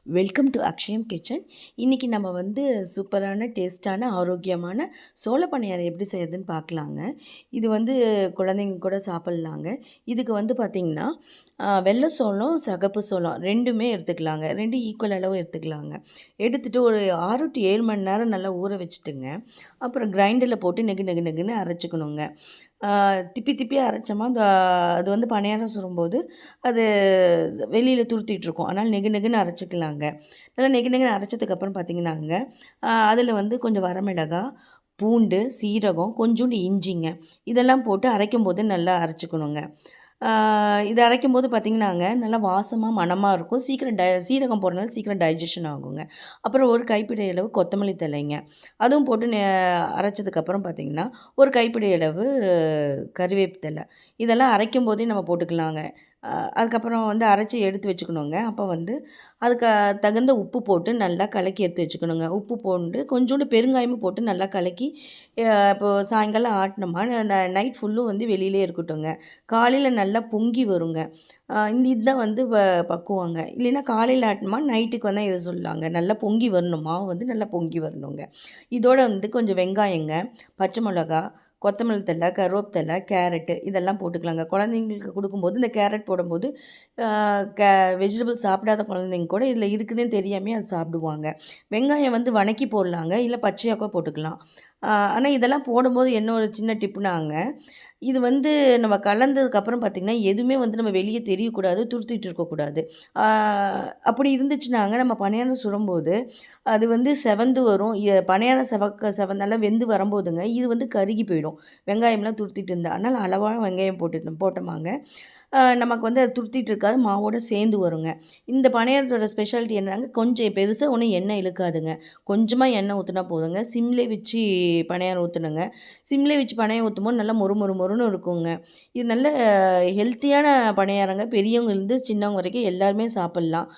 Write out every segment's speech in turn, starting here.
Welcome to Akshayam kitchen. இன்றைக்கி நம்ம வந்து சூப்பரான டேஸ்ட்டான ஆரோக்கியமான சோள பணியாரம் எப்படி செய்யறதுன்னு பார்க்கலாங்க. இது வந்து குழந்தைங்க கூட சாப்பிட்லாங்க. இதுக்கு வந்து பார்த்திங்கன்னா வெள்ளை சோளம் சிகப்பு சோளம் ரெண்டுமே எடுத்துக்கலாங்க. ரெண்டு ஈக்குவல் அளவு எடுத்துக்கலாங்க. எடுத்துகிட்டு ஒரு 6 to 7 மணி நேரம் நல்லா ஊற வச்சுட்டுங்க. அப்புறம் கிரைண்டரில் போட்டு நெகு நெகு நெகுன்னு அரைச்சிக்கணுங்க. திப்பி திப்பி அரைச்சோமா அது வந்து பணியாரம் சுடும்போது அது வெளியில் துருத்திட்டுருக்கும். அதனால் நெகு நெகுன்னு அரைச்சிக்கலாங்க. நல்லா நெகு நெகுன்னு அரைச்சதுக்கப்புறம் பார்த்திங்கன்னாங்க, அதில் வந்து கொஞ்சம் வரமிளகாய், பூண்டு, சீரகம், கொஞ்சோண்டு இஞ்சிங்க இதெல்லாம் போட்டு அரைக்கும்போது நல்லா அரைச்சிக்கணுங்க. இது அரைக்கும்போது பார்த்திங்கன்னாங்க நல்லா வாசமாக மணமாக இருக்கும். சீரகம் போடுறதுனால சீக்கிரம் டைஜஷன் ஆகுங்க. அப்புறம் ஒரு கைப்பிடி அளவு கொத்தமல்லி தழைங்க அதுவும் போட்டு அரைச்சதுக்கப்புறம் பார்த்திங்கன்னா ஒரு கைப்பிடி அளவு கறிவேப்பிலை இதெல்லாம் அரைக்கும் போதே நம்ம போட்டுக்கலாங்க. அதுக்கப்புறம் வந்து அரைச்சி எடுத்து வச்சுக்கணுங்க. அப்போ வந்து அதுக்கு தகுந்த உப்பு போட்டு நல்லா கலக்கி எடுத்து வச்சுக்கணுங்க. உப்பு போட்டு கொஞ்சோண்டு பெருங்காயமும் போட்டு நல்லா கலக்கி இப்போது சாயங்காலம் ஆட்டினோமா நைட் ஃபுல்லும் வந்து வெளியிலே இருக்கட்டுங்க. காலையில் நல்லா பொங்கி வருங்க. இதுதான் வந்து பக்குவங்க. இல்லைன்னா காலையில் ஆட்டினோமா நைட்டுக்கு வந்தால் இதை சொல்லலாங்க. நல்லா பொங்கி வரணும், மாவு வந்து நல்லா பொங்கி வரணுங்க. இதோட வந்து கொஞ்சம் வெங்காயங்க, பச்சை மிளகா, கொத்தமல்லி தழை, கருவேப்பிலை, கேரட்டு இதெல்லாம் போட்டுக்கலாங்க. குழந்தைங்களுக்கு கொடுக்கும்போது இந்த கேரட் போடும்போது வெஜிடபிள் சாப்பிடாத குழந்தைங்க கூட இதில் இருக்குன்னே தெரியாமல் அது சாப்பிடுவாங்க. வெங்காயம் வந்து வணக்கி போடலாங்க, இல்லை பச்சையாக்க போட்டுக்கலாம். ஆனால் இதெல்லாம் போடும்போது என்ன ஒரு சின்ன டிப்புனாங்க, இது வந்து நம்ம கலந்ததுக்கப்புறம் பார்த்திங்கன்னா எதுவுமே வந்து நம்ம வெளியே தெரியக்கூடாது, துருத்திட்டு இருக்கக்கூடாது. அப்படி இருந்துச்சுனாங்க நம்ம பணியாரம் சுடும்போது அது வந்து செவந்து வரும். பணியாரம் நல்லா வெந்து வரும்போதுங்க இது வந்து கருகி போயிடும், வெங்காயம்லாம் துருத்திட்டு இருந்தால். அதனால் அளவான வெங்காயம் போட்டோமாங்க நமக்கு வந்து அது துருத்திட்டு இருக்காது, மாவோடு சேர்ந்து வருங்க. இந்த பணியாரத்தோட ஸ்பெஷாலிட்டி என்னங்க, கொஞ்சம் பெருசாக ஒன்றும் எண்ணெய் இழுக்காதுங்க. கொஞ்சமாக எண்ணெய் ஊற்றினா போதுங்க. சிம்லே வச்சு பணியாரம் ஊற்றணுங்க. சிம்லே வச்சு பணியாரம் ஊற்றும்போது நல்லா மொறு மொறு மொறுன்னு இருக்குங்க. இது நல்ல ஹெல்த்தியான பணியாரங்க. பெரியவங்கலேருந்து சின்னவங்க வரைக்கும் எல்லாருமே சாப்பிட்லாம்.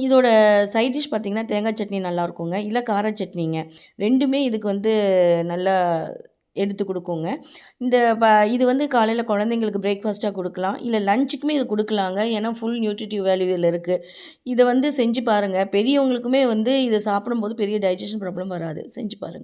இதோட சைட் டிஷ் பார்த்திங்கன்னா தேங்காய் சட்னி நல்லாயிருக்குங்க, இல்லை கார சட்னிங்க. ரெண்டுமே இதுக்கு வந்து நல்லா எடுத்து கொடுக்குங்க. இந்த இது வந்து காலையில் குழந்தைங்களுக்கு பிரேக்ஃபாஸ்ட்டாக கொடுக்கலாம், இல்லை லஞ்சுக்குமே இது கொடுக்கலாங்க. ஏன்னா ஃபுல் நியூட்ரிட்டிவ் வேல்யூ இதில் இருக்குது. இதை வந்து செஞ்சு பாருங்கள். பெரியவங்களுக்குமே வந்து இதை சாப்பிடும்போது பெரிய டைஜஷன் ப்ராப்ளம் வராது. செஞ்சு பாருங்கள்.